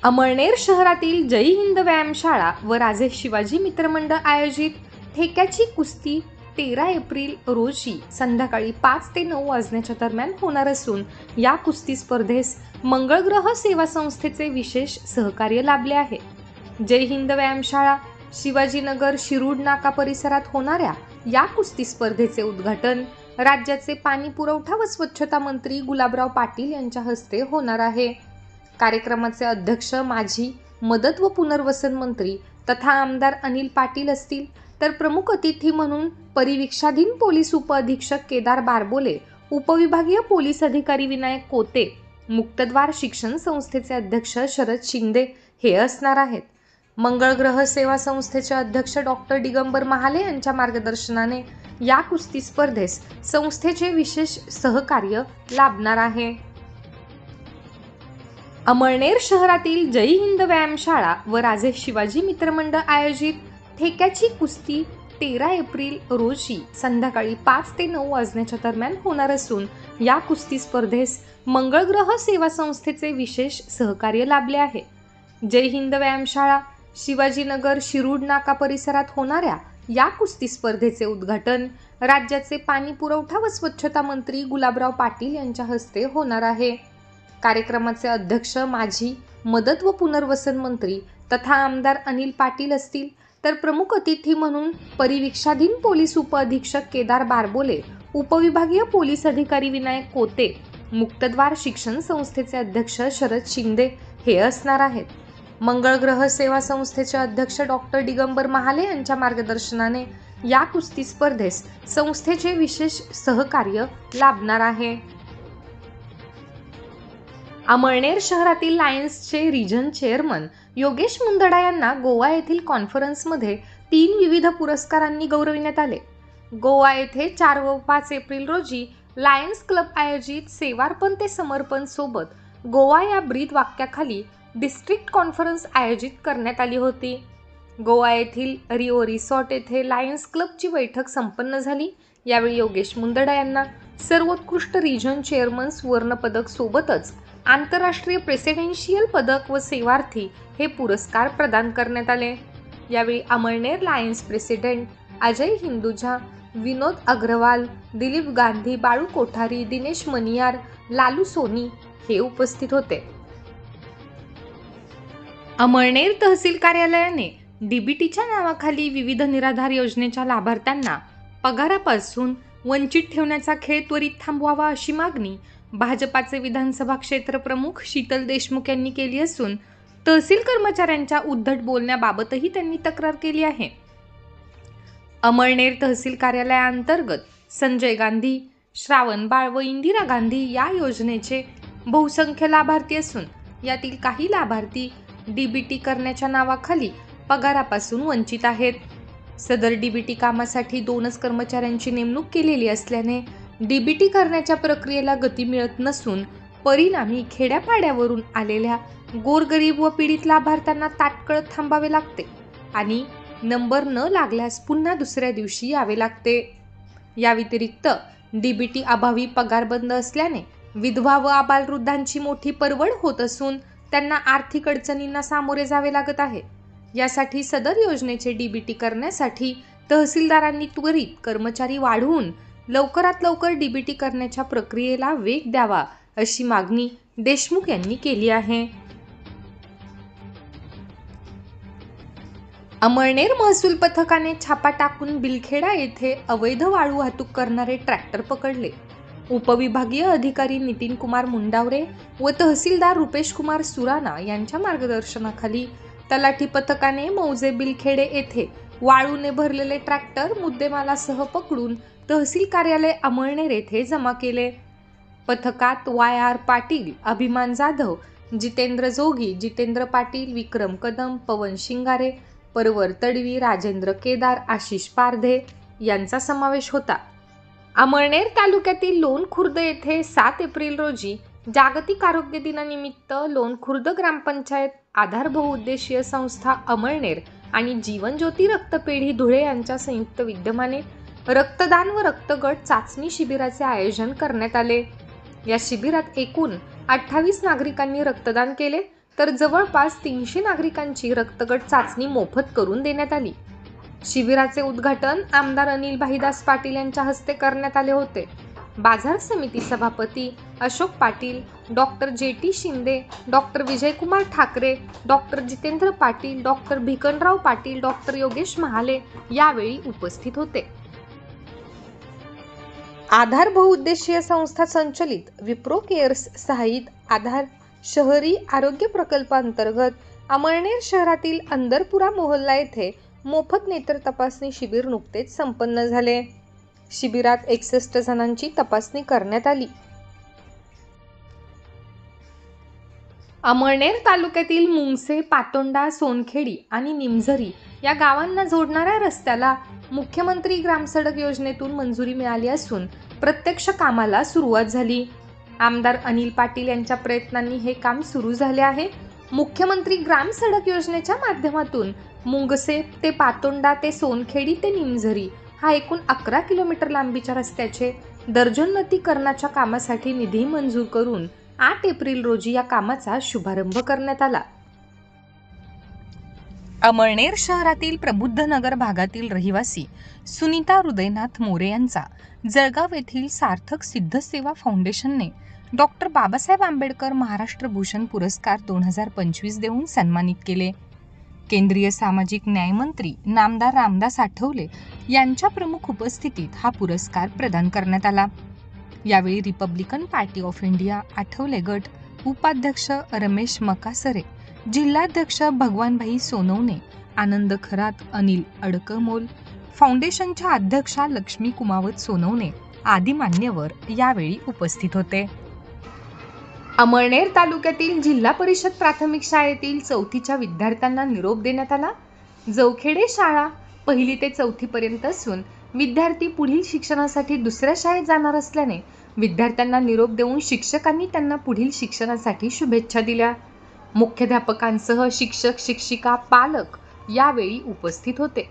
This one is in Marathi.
अमळनेर शहरातील जय हिंद व्यायामशाळा व राजे शिवाजी मित्रमंडळ आयोजित ठेक्याची कुस्ती 13 एप्रिल रोजी संध्याकाळी 5 ते 9 वाजण्याच्या दरम्यान होणार असून या कुस्ती स्पर्धेस मंगळग्रह सेवा संस्थेचे विशेष सहकार्य लाभले आहे। जय हिंद व्यायामशाळा शिवाजीनगर शिरूड नाका परिसरात होणाऱ्या या कुस्ती स्पर्धेचे उद्घाटन राज्याचे पाणी पुरवठा व स्वच्छता मंत्री गुलाबराव पाटील यांच्या हस्ते होणार आहे। कार्यक्रमाचे अध्यक्ष माजी मदत व पुनर्वसन मंत्री तथा आमदार अनिल पाटील असतील, तर प्रमुख अतिथी म्हणून परिवीक्षाधीन पोलीस उपअधीक्षक केदार बारबोले, उपविभागीय पोलीस अधिकारी विनायक कोते, मुक्तद्वार शिक्षण संस्थेचे अध्यक्ष शरद शिंदे हे असणार आहेत। मंगळग्रह सेवा संस्थेचे अध्यक्ष डॉक्टर दिगंबर महाले यांच्या मार्गदर्शनाने या कुस्ती स्पर्धेस संस्थेचे विशेष सहकार्य लाभणार आहे। अमळनेर शहरातील जय हिंद व्यायामशाळा व राजे शिवाजी मित्रमंडळ आयोजित ठेक्याची कुस्ती 13 एप्रिल रोजी संध्याकाळी 5 ते 9 वाजण्याच्या दरम्यान होणार असून या कुस्ती स्पर्धेस मंगळग्रह सेवा संस्थेचे विशेष सहकार्य लाभले आहे। जय हिंद व्यायामशाळा शिवाजीनगर शिरूड नाका परिसरात होणाऱ्या या कुस्ती स्पर्धेचे उद्घाटन राज्याचे पाणी पुरवठा व स्वच्छता मंत्री गुलाबराव पाटील यांच्या हस्ते होणार आहे। कार्यक्रमाचे अध्यक्ष माजी मदत व पुनर्वसन मंत्री तथा आमदार अनिल पाटील असतील, तर प्रमुख अतिथी म्हणून परिवीक्षाधीन पोलीस उपअधीक्षक केदार बारबोले, उपविभागीय पोलीस अधिकारी विनायक कोते, मुक्तद्वार शिक्षण संस्थेचे अध्यक्ष शरद शिंदे हे असणार आहेत। मंगळग्रह सेवा संस्थेचे अध्यक्ष डॉक्टर दिगंबर महाले यांच्या मार्गदर्शनाने या कुस्ती स्पर्धेस संस्थेचे विशेष सहकार्य लाभणार आहे। अमळनेर शहरातील लायन्सचे रिजन चेअरमन योगेश मुंदडा यांना गोवा येथील कॉन्फरन्समध्ये 3 विविध पुरस्कारांनी गौरविण्यात आले। गोवा येथे 4 व 5 एप्रिल रोजी लायन्स क्लब आयोजित सेवार्पण ते समर्पण सोबत गोवा या ब्रीद वाक्याखाली डिस्ट्रिक्ट कॉन्फरन्स आयोजित करण्यात आली होती। गोवा येथील रिओ रिसॉर्ट येथे लायन्स क्लबची बैठक संपन्न झाली। यावेळी योगेश मुंदडा यांना सर्वोत्कृष्ट रिजन चेअरमन सुवर्ण पदक सोबतच आंतरराष्ट्रीय प्रेसिडेन्शियल पदक व सेवार्थी हे पुरस्कार प्रदान करण्यात आले। यावेळी अमळनेर लायन्स प्रेसिडेंट अजय हिंदुजा, विनोद अग्रवाल, दिलीप गांधी, बाळू कोठारी, दिनेश मनियार, लालू सोनी हे उपस्थित होते। अमळनेर तहसील कार्यालयाने डीबीटीच्या नावाखाली विविध निराधार योजनेच्या लाभार्थ्यांना पगारापासून वंचित ठेवण्याचा खेळ त्वरित थांबवावा अशी मागणी भाजपाचे विधानसभा क्षेत्र प्रमुख शीतल देशमुख यांनी केली असून तहसील कर्मचाऱ्यांच्या उद्धट बोलण्याबाबतही त्यांनी तक्रार केली आहे। अमळनेर तहसील कार्यालयाअंतर्गत संजय गांधी, श्रावण बाळ व इंदिरा गांधी या योजनेचे बहुसंख्य लाभार्थी असून यातील काही लाभार्थी डीबीटी करण्याच्या नावाखाली पगारापासून वंचित आहेत। सदर डीबीटी कामासाठी 2च कर्मचाऱ्यांची नेमणूक केलेली असल्याने डीबीटी करण्याच्या प्रक्रियेला गती मिळत नसून परिणामी खेड्यापाड्यावरून आलेल्या गोरगरीब व पीडित लाभार्थ्यांना तात्काळ थांबावे लागते आणि नंबर न लागल्यास पुन्हा दुसऱ्या दिवशी यावे लागते। या व्यतिरिक्त डीबीटी अभावी पगार बंद असल्याने विधवा व आबालवृद्धांची मोठी परवड होत असून त्यांना आर्थिक अडचणींना सामोरे जावे लागत आहे। यासाठी सदर योजनेचे डीबीटी करण्यासाठी तहसीलदारांनी त्वरित कर्मचारी वाढवून लवकरात लवकर डीबीटी करण्याच्या प्रक्रियेला वेग द्यावा अशी मागणी देशमुख यांनी केली आहे। अमळनेर महसूल पथकाने छापा टाकून बिलखेडा येथे अवैध वाळू वाहतूक करणारे ट्रॅक्टर पकडले। उपविभागीय अधिकारी नितीन कुमार मुंडावरे व तहसीलदार रुपेश कुमार सुराणा यांच्या मार्गदर्शनाखाली तलाठी पथकाने मौजे बिलखेडे येथे वाळूने भरलेले ट्रॅक्टर मुद्देमालासह पकडून तहसील कार्यालय अमळनेर येथे जमा केले। पथकात YR पाटील, अभिमान जाधव, जितेंद्र जोगी, जितेंद्र पाटील, विक्रम कदम, पवन शिंगारे, परवर तडवी, राजेंद्र केदार, आशिष पारधे यांचा समावेश होता। अमळनेर तालुक्यातील लोणखुर्द येथे 7 एप्रिल रोजी जागतिक आरोग्य दिनानिमित्त लोणखुर्द ग्रामपंचायत, आधार बहुउद्देशीय संस्था अमळनेर आणि जीवन ज्योती रक्तपेढी धुळे यांच्या संयुक्त विद्यमाने रक्तदान व रक्तगट चाचणी शिबिराचे आयोजन करण्यात आले। या शिबिरात एकूण 28 नागरिकांनी रक्तदान केले तर जवळपास 300 नागरिकांची रक्तगट चाचणी मोफत करून देण्यात आली. शिबिराचे उद्घाटन आमदार अनिल भाईदास पाटील यांच्या हस्ते करण्यात आले होते. बाजार समिती सभापती Ashok Patil, doctor J T. Shinde, doctor Vijaykumar Thackeray, doctor Jitendra Patil, doctor Bhikanrao Patil, doctor Yogesh Mahale यावेळी उपस्थित होते. आधार बहुउद्देशीय संस्था संचलित विप्रो केअर्स सहाय्यित आधार शहरी आरोग्य प्रकल्पांतर्गत अमळनेर शहरातील अंदरपुरा मोहल्ला येथे मोफत नेत्र तपासणी शिबिर नुकतेच संपन्न झाले. शिबिरात 61 जणांची तपासणी करण्यात आली. अमळनेर तालुक्यातील मुंगसे, पातोंडा, सोनखेडी आणि निमझरी या गावांना जोडणाऱ्या रस्त्याला मुख्यमंत्री ग्रामसडक योजनेतून मंजुरी मिळाली असून प्रत्यक्ष कामाला सुरुवात झाली. आमदार अनिल पाटील यांच्या प्रयत्नांनी हे काम सुरू झाले आहे. मुख्यमंत्री ग्रामसडक योजनेच्या माध्यमातून मुंगसे ते पातोंडा ते सोनखेडी ते निमझरी हा एकूण 11 किलोमीटर लांबीच्या रस्त्याचे दर्जोन्नतीकरणाच्या कामासाठी निधी मंजूर करून 8 एप्रिल रोजी या कामाचा शुभारंभ करण्यात आला. अमळनेर शहरातील प्रबुद्धनगर भागातील रहिवासी सुनीता हृदयनाथ मोरे यांचा जळगाव येथील सार्थक सिद्ध सेवा फाउंडेशनने डॉक्टर बाबासाहेब आंबेडकर महाराष्ट्र भूषण पुरस्कार 2025 देऊन सन्मानित केले. केंद्रीय सामाजिक न्याय मंत्री नामदार रामदास आठवले यांच्या प्रमुख उपस्थितीत हा पुरस्कार प्रदान करण्यात आला. यावेळी Republican party of India Athawale गट उपाध्यक्ष रमेश मकासरे, जिल्हाध्यक्ष भगवानभाई सोनवणे, आनंद खरात, अनिल अडकमोल, फाउंडेशनच्या अध्यक्षा लक्ष्मी कुमावत सोनवणे आदी मान्यवर यावेळी उपस्थित होते. अमळनेर तालुक्यातील जिल्हा परिषद प्राथमिक शाळेतील 4थीच्या विद्यार्थ्यांना निरोप देण्यात आला. जवखेडे शाळा 1ली ते 4थी पर्यंत असून विद्यार्थी पुढील शिक्षणासाठी दुसऱ्या शाळेत जाणार असल्याने विद्यार्थ्यांना निरोप देऊन शिक्षकांनी त्यांना पुढील शिक्षणासाठी शुभेच्छा दिल्या. मुख्याध्यापकांसह शिक्षक, शिक्षिका, पालक यावेळी उपस्थित होते.